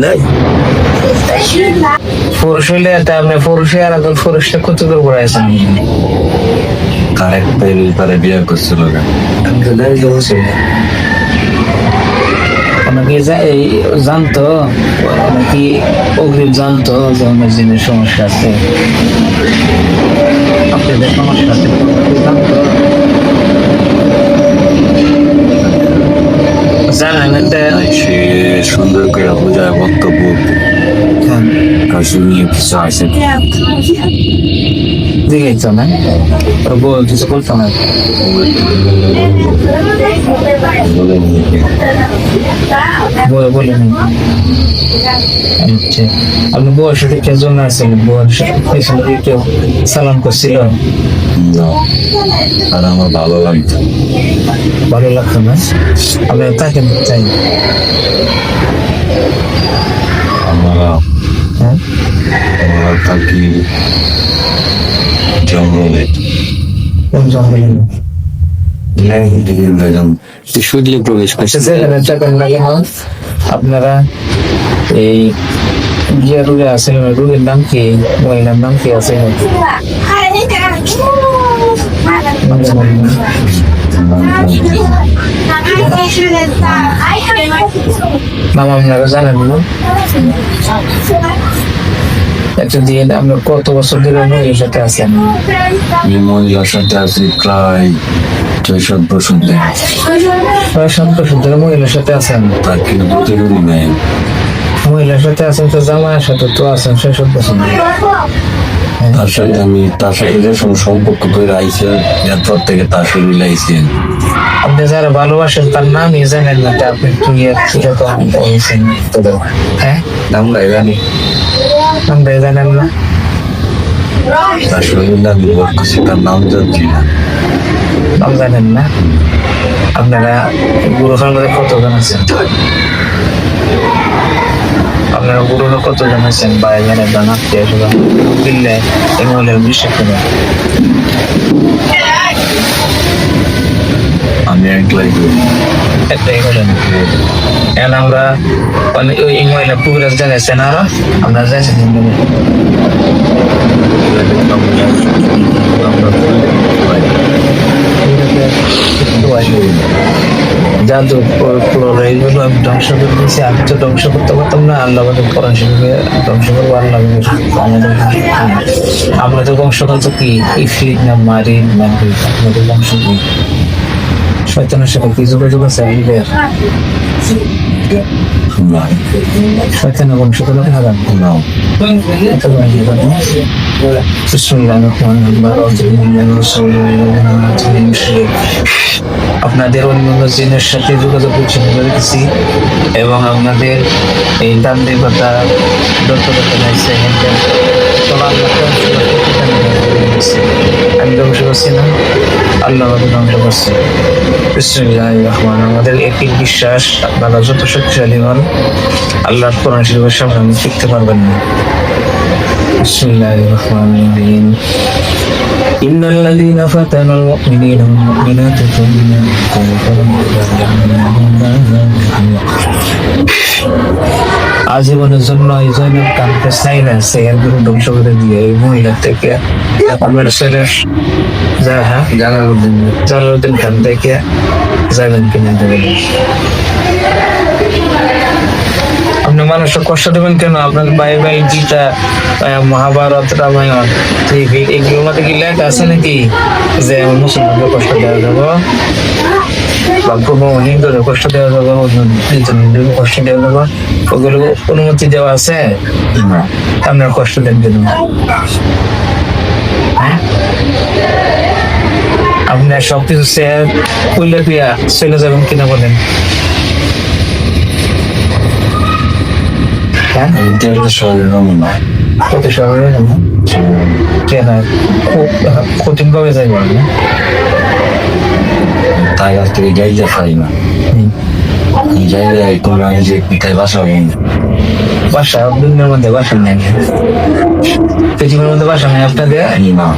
নাই পুরুষ হইলে আপনি পুরুষে আর একজন পুরুষটা কত দূর করে আছেন তার একটা তারা বিয়ে করছিল অনেকে জানতো অনেকে অগ্রিম জানতো যে অনেক জিনিস সমস্যা আছে আপনাদের সমস্যা আছে জানতো জানেন এটা সে সুন্দর করে বোঝায় বক্তব্য শুনিয়ে কিছু আছে দেখেছো না বল কিছু বলতো না বলে নি আচ্ছা আপনি বউয়ের সাথে কে জন্য আসছিলেন বউয়ের সাথে কেউ সালাম করছিল না আর আমার ভালো লাগতো ভালো লাগতো না আপনি তাকে চাই আমরা হ্যাঁ আমরা থাকি জঙ্গলে কোন জঙ্গলে শুধু প্রবেশ করছে আপনারা এই গিয়া রোগে আছেন রোগের নাম কি মহিলার নাম কি আছে নাম আপনারা জানেন না একটা দিয়ে আপনার কত বছর ধরে মহিলার সাথে আছেন আমি মহিলার সাথে আছি প্রায় 6-7 বছর ধরে প্রায় 7 বছর ধরে মহিলার সাথে আছেন তার কিন্তু প্রতিদিনই নেই মহিলার সাথে আছেন তো জামাইয়ের সাথে তো আছেন 6-7 বছর তার সাথে যে সম্পর্ক করে আইছে এরপর থেকে তার শরীর আইছে আপনি যারা ভালোবাসেন তার নামই জানেন না আপনি একটু কিরকম বলছেন হ্যাঁ আমরা জানি আমরা জানেন না তার শরীর আমি বলছি তার নাম জানছি না নাম জানেন না আপনারা গুরুখান মধ্যে কতজন আছেন আপনারা গুরুরা কতজন আছেন বাইরে জানেন বা আত্মীয় স্বজন দিল্লে এই মহিলার বিশ্বাস করেন আমি একলাই একটাই করেন এখন আমরা ওই মহিলা পুকুরাজ জানাইছেন আরো আমরা জানি জাদু এইগুলো আমি ধ্বংস করে দিয়েছি আমি তো ধ্বংস করতে পারতাম না আল্লাহ কোরআন শরীফে ধ্বংস করবো আল্লাহ আমাদের আমাদের বংশগত কি ইফরিত না মারিন না আমাদের বংশ কি শয়তানের সাথে কি যোগাযোগ আছে আমাদের শয়তানের বংশ করে হারান আপনাদের অন্যান্য জিনের সাথে যোগাযোগ করেছি এবং আপনাদের এই দান্দিকতা দত্তকতা লাগছে আমি ধ্বংস করছি না আল্লাহ আমাদের ধ্বংস করছে বিসমিল্লাহির রহমানির রহিম আমাদের একই বিশ্বাস আপনারা যত শক্তিশালী হন আল্লাহর কোরআন শরীফের সামনে আপনি টিকতে পারবেন না বিসমিল্লাহির রহমানির রহিম إن الذين فتنوا المؤمنين والمؤمنات ثم আজীবনের জন্য এই জয়নাব কানকে সাইলেন্সে এর গুরু ধ্বংস করে দিয়ে এই মহিলা থেকে আমার ছেলে জালালউদ্দিন খান থেকে যাবেন কিনে দেবেন আপনি মানুষকে কষ্ট দেবেন কেন আপনার বাইবেল গীতা মহাভারত রামায়ণ এগুলোর মধ্যে কি লেখা আছে নাকি যে মুসলমানকে কষ্ট দেওয়া যাবো বা কোনো হিন্দুদের কষ্ট দেওয়া যাবো হিন্দুদের কষ্ট দেওয়া যাবো ওগুলো অনুমতি দেওয়া আছে আপনার কষ্ট দেন কেন হ্যাঁ আপনার সবকিছু কইলে দিয়া চলে যাবেন কিনা বলেন কত শহরে কেন কঠিন ভাবে যাই বলেন তাই কাছ থেকে যাইতে পারি না যাইলে তোমার আমি যে পিঠায় বাসা হই না বাসা দুনিয়ার মধ্যে বাসা নেই, পৃথিবীর মধ্যে বাসা নেই আপনাদের। না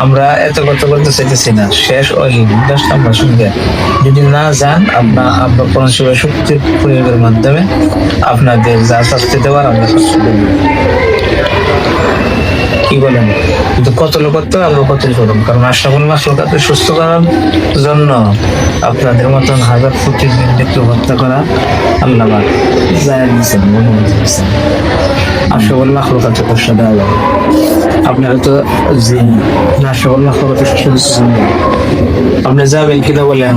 আমরা এত কথা বলতে চাইতেছি না, শেষ ওই জাস্ট আমরা শুনবে। যদি না যান আপনার কোন সেবা শক্তির প্রয়োগের মাধ্যমে আপনাদের যা শাস্তি দেওয়ার আমরা শাস্তি দেব, কি বলেন? কিন্তু কতল করতে হবে আমরা কতল করুন, কারণ আশরাফুল মাখলুকাতকে সুস্থ করার জন্য আপনাদের মতন হাজার কোটি ব্যক্তিকে হত্যা করা আল্লাহ পাক জায়েজ দিয়েছেন, অনুমতি দিয়েছেন। আশরাফুল মাখলুকাতকে কষ্ট দেওয়া যাবে। আপনারা তো জি আশরাফুল মাখলুকাতকে কষ্ট দিচ্ছেন, আপনি যাবেন কিনা বলেন?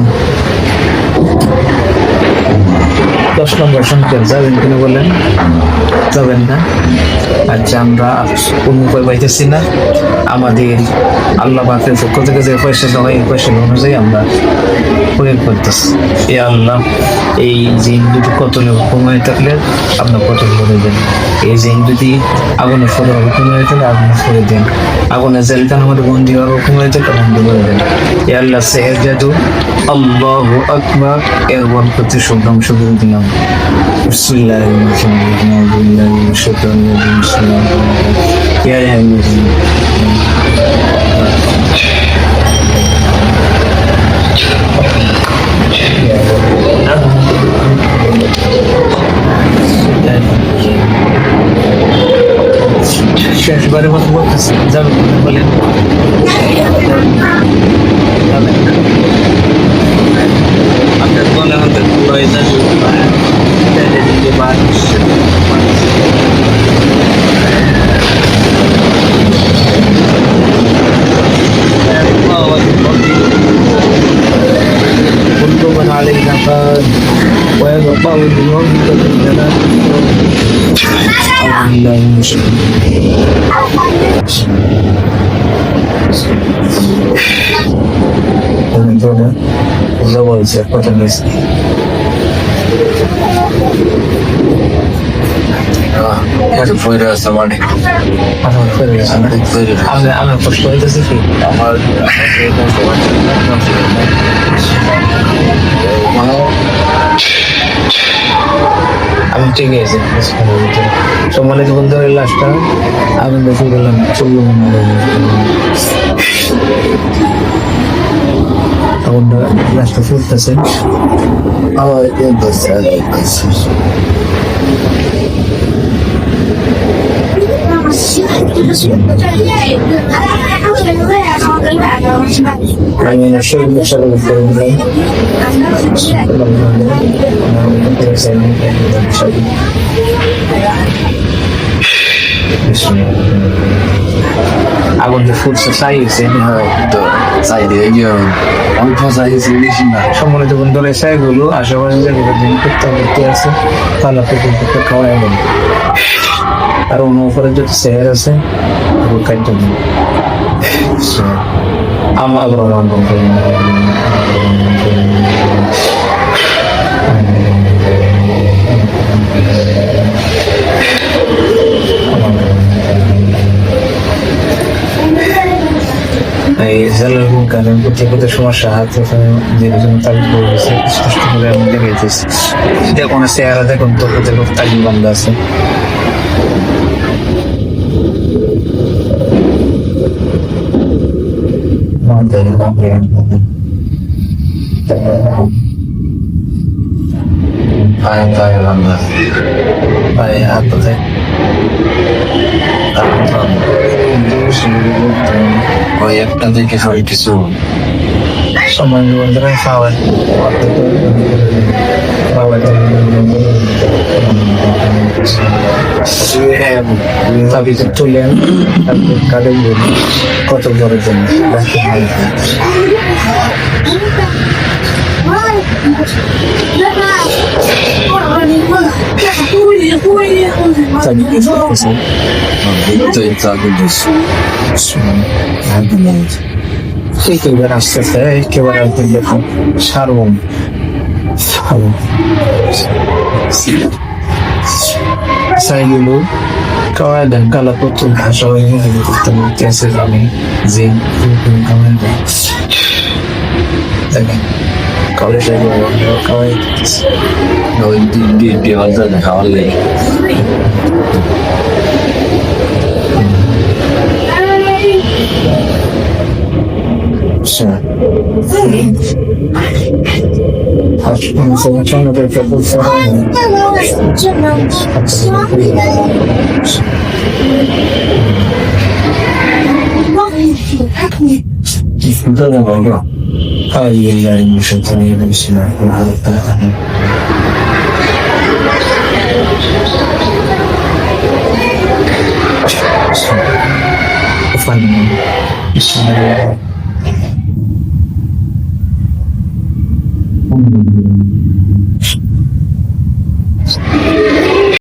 10 নম্বর সংখ্যা যাবেন কিনা বলেন? যাবেন না? আচ্ছা, আমরা কোন উপায় পাইতেছি না, আমাদের আল্লাহ পাকের পক্ষ থেকে যে পয়সা দেওয়া এই পয়সা অনুযায়ী আমরা প্রয়োগ করতেছি। এ আল্লাহ, এই জিন দুটি কতলে হুকুম হয়ে থাকলে আপনার কতল করে দেন, এই জিন যদি আগুনে ফোড়ার হুকুম হয়ে থাকলে আগুনে ফোড়ে দেন, আগুনে জেলখানার মধ্যে বন্দি হওয়ার হুকুম হয়ে থাকলে বন্দি করে দেন। এ আল্লাহ, সেহের জাদু আল্লাহু আকবার এর বরকতে সব ধ্বংস করে দিলাম। বিসমিল্লাহির রহমানির রহিম, আউযু বিল্লাহি মিনাশ শাইতানির রাজিম, বিসমিল্লাহির রহমানির রহিম। ইয়া আইয়ুহাল্লাযীনা শেষবারের মতো বলতেছি, যাবেন কিনা বলেন? যাবেন না? আপনার বলে আমাদের পুরোই যাবে كل من عليها فان ويبقى اليوم بالجلال أعوذ بالله من الشيطان زوال سيقظة النسل ফিরে আসতে মানে আমার ফেরে আমার কষ্ট হইতেছে কি আমার আমি ঠিক আছে সম্মানিত বন্ধুদের লাস্টটা আমি দেখে গেলাম চললো তখন লাস্টটা ফুটতেছে আমার আমি আসলে বিষয়ে আগুন যে ফুটছে চাইছে তো চাই দিয়ে গিয়ে অল্প চাইছি বেশি না সম্মানিত বন্ধুরা এগুলো আশেপাশে যেগুলো দিন করতে আছে তাহলে কিন্তু খাওয়াই গেল আর অন্য উপরে যত চেয়ার আছে ওগুলো খাইতে দিন আমার এই জলের কারণ প্রত্যেকটা সমস্যা হাত যে জন্য তাবিজ করে গেছে স্পষ্ট করে আমি দেখাইতেছি দেখুন চেহারা দেখুন তো প্রত্যেক তাবিজ বন্ধ আছে ওই একটা থেকে সব কিছু সময় বন্ধুরা খাওয়ান তাবিজে তুলেন তারপর কাদের কত বড় জন্য একেবারে আস্তে আস্তে একেবারে একদম দেখুন সারবম সাইগুলো কাওয়ায় দেন কালা প্রথম ভাষা হয়ে গেছে আমি যে দেখেন কলেজে খাওয়াই ওই দিয়ে হলতে খাওয়ার লেগে আচ্ছা সামনে পরীক্ষা বলছে দাদা বাবা Ay, ay, ay, muszę to nie być na Fajnie.